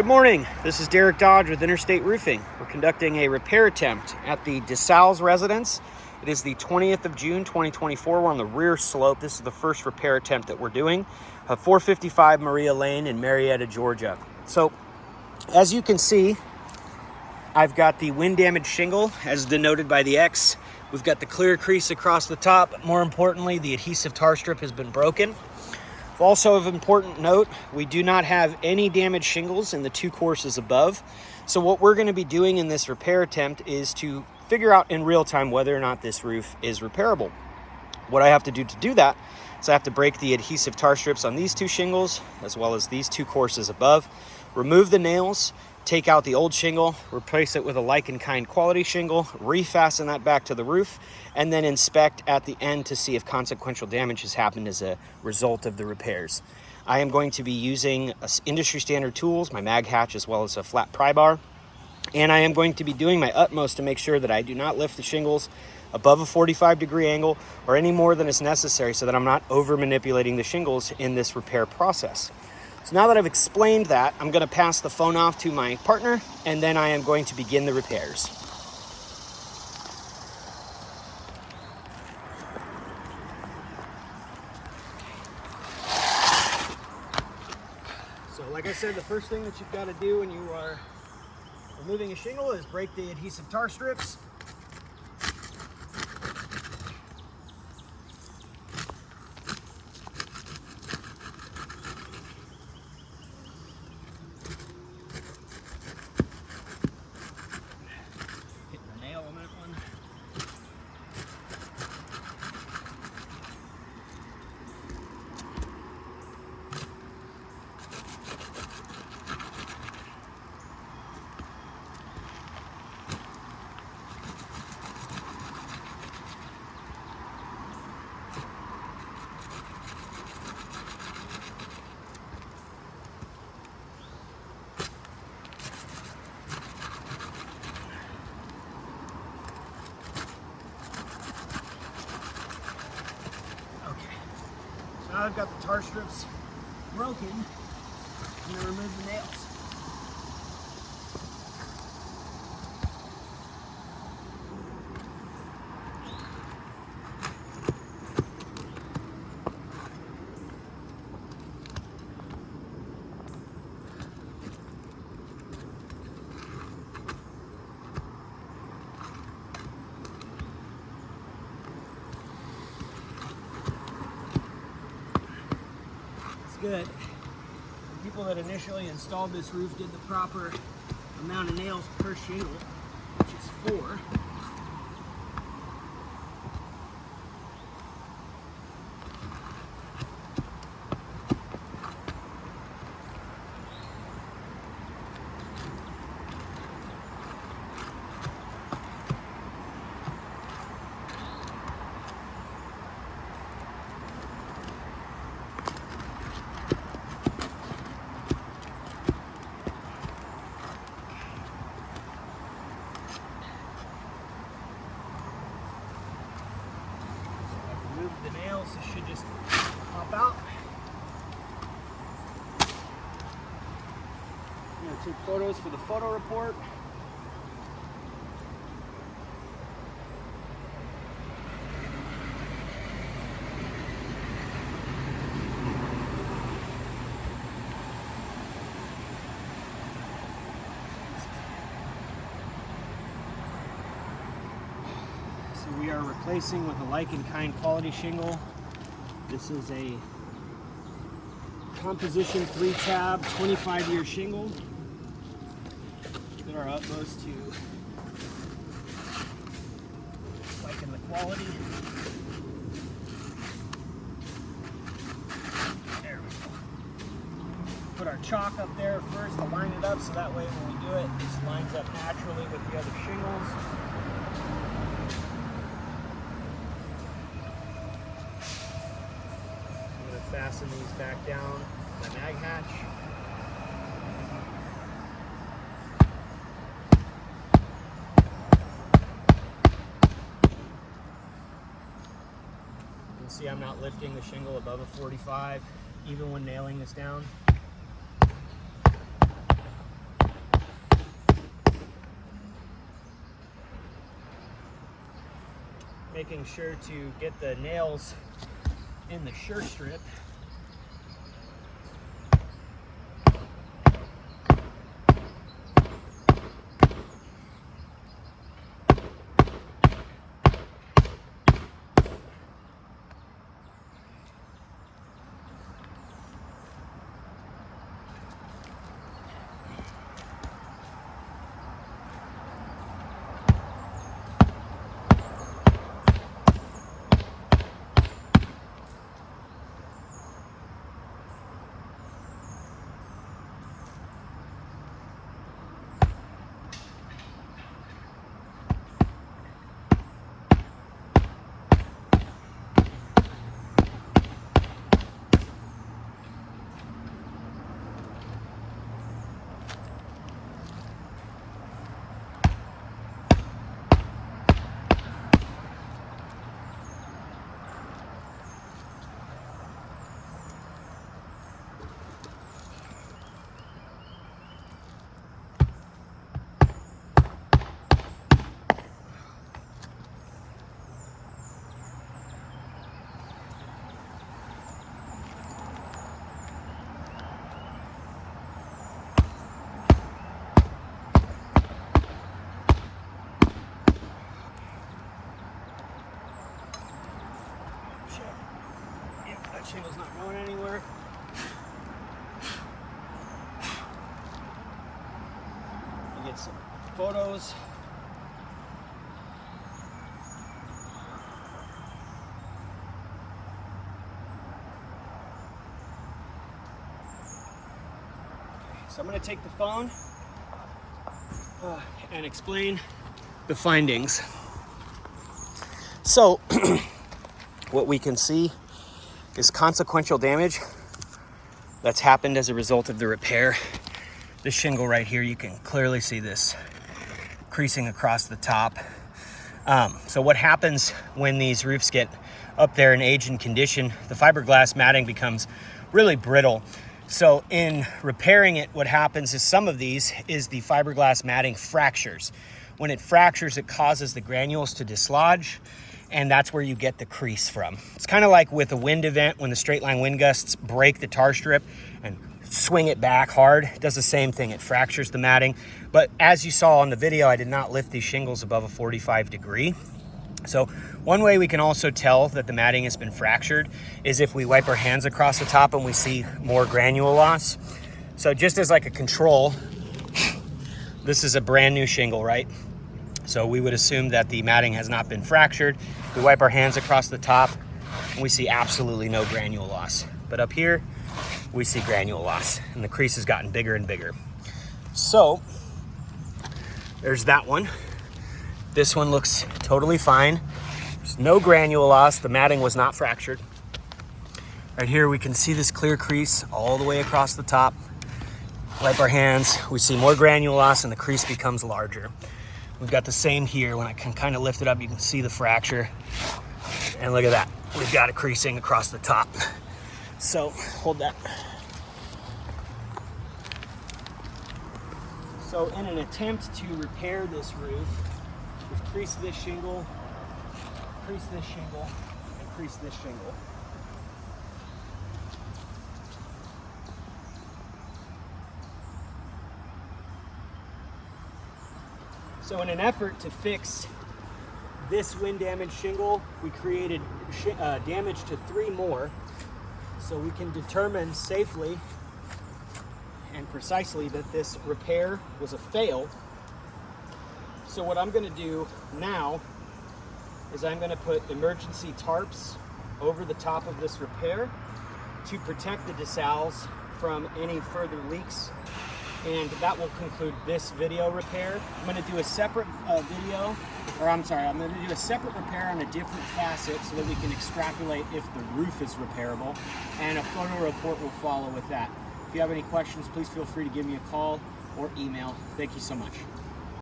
Good morning. This is Derek Dodge with Interstate Roofing. We're conducting a repair attempt at the DeSalles residence. It is the 20th of June, 2024. We're on the rear slope. This is the first repair attempt that we're doing. 455 Maria Lane in Marietta, Georgia. So, as you can see, I've got the wind damage shingle as denoted by the X. We've got the clear crease across the top. More importantly, the adhesive tar strip has been broken. Also of important note, we do not have any damaged shingles in the two courses above. So what we're going to be doing in this repair attempt is to figure out in real time whether or not this roof is repairable. What I have to do that is I have to break the adhesive tar strips on these two shingles as well as these two courses above, remove the nails, take out the old shingle, replace it with a like and kind quality shingle, refasten that back to the roof, and then inspect at the end to see if consequential damage has happened as a result of the repairs. I am going to be using industry standard tools, my mag hatch, as well as a flat pry bar. And I am going to be doing my utmost to make sure that I do not lift the shingles above a 45-degree angle or any more than is necessary so that I'm not over manipulating the shingles in this repair process. So now that I've explained that, I'm going to pass the phone off to my partner, and then I am going to begin the repairs. So like I said, the first thing that you've got to do when you are removing a shingle is break the adhesive tar strips. Now I've got the tar strips broken, I'm going to remove the nails. Good. The people that initially installed this roof did the proper amount of nails per shingle, which is 4. The nails, this should just pop out. I'm going to take photos for the photo report. We are replacing with a like and kind quality shingle. This is a composition 3-tab 25-year shingle. Did our utmost to liken the quality. There we go. Put our chalk up there first to line it up so that way when we do it, this lines up naturally with the other shingles. Fasten these back down my mag hatch. You can see I'm not lifting the shingle above a 45, even when nailing this down. making sure to get the nails in the sure strip. That shingle's not going anywhere. You get some photos. So I'm going to take the phone and explain the findings. So what we can see is consequential damage that's happened as a result of the repair. This shingle right here, you can clearly see this creasing across the top. So what happens when these roofs get up there in age and condition, the fiberglass matting becomes really brittle. So in repairing it, what happens is some of these is the fiberglass matting fractures. When it fractures, it causes the granules to dislodge, and that's where you get the crease from. It's kind of like with a wind event when the straight line wind gusts break the tar strip and swing it back hard. It does the same thing, it fractures the matting. But as you saw on the video, I did not lift these shingles above a 45 degree. So one way we can also tell that the matting has been fractured is if we wipe our hands across the top and we see more granule loss. So just as like a control, this is a brand new shingle, right? So we would assume that the matting has not been fractured. We wipe our hands across the top and we see absolutely no granule loss. But up here, we see granule loss and the crease has gotten bigger and bigger. So there's that one. This one looks totally fine. There's no granule loss. The matting was not fractured. Right here, we can see this clear crease all the way across the top. Wipe our hands, we see more granule loss and the crease becomes larger. We've got the same here. When I can kind of lift it up, you can see the fracture. And look at that. We've got it creasing across the top. So hold that. So in an attempt to repair this roof, we've creased this shingle, and creased this shingle. So in an effort to fix this wind damaged shingle, we created damage to 3 more, so we can determine safely and precisely that this repair was a fail. So what I'm going to do now is I'm going to put emergency tarps over the top of this repair to protect the DeSales from any further leaks. And that will conclude this video repair. I'm going to do a separate I'm going to do a separate repair on a different facet so that we can extrapolate if the roof is repairable, and a photo report will follow with that. If you have any questions, please feel free to give me a call or email. Thank you so much.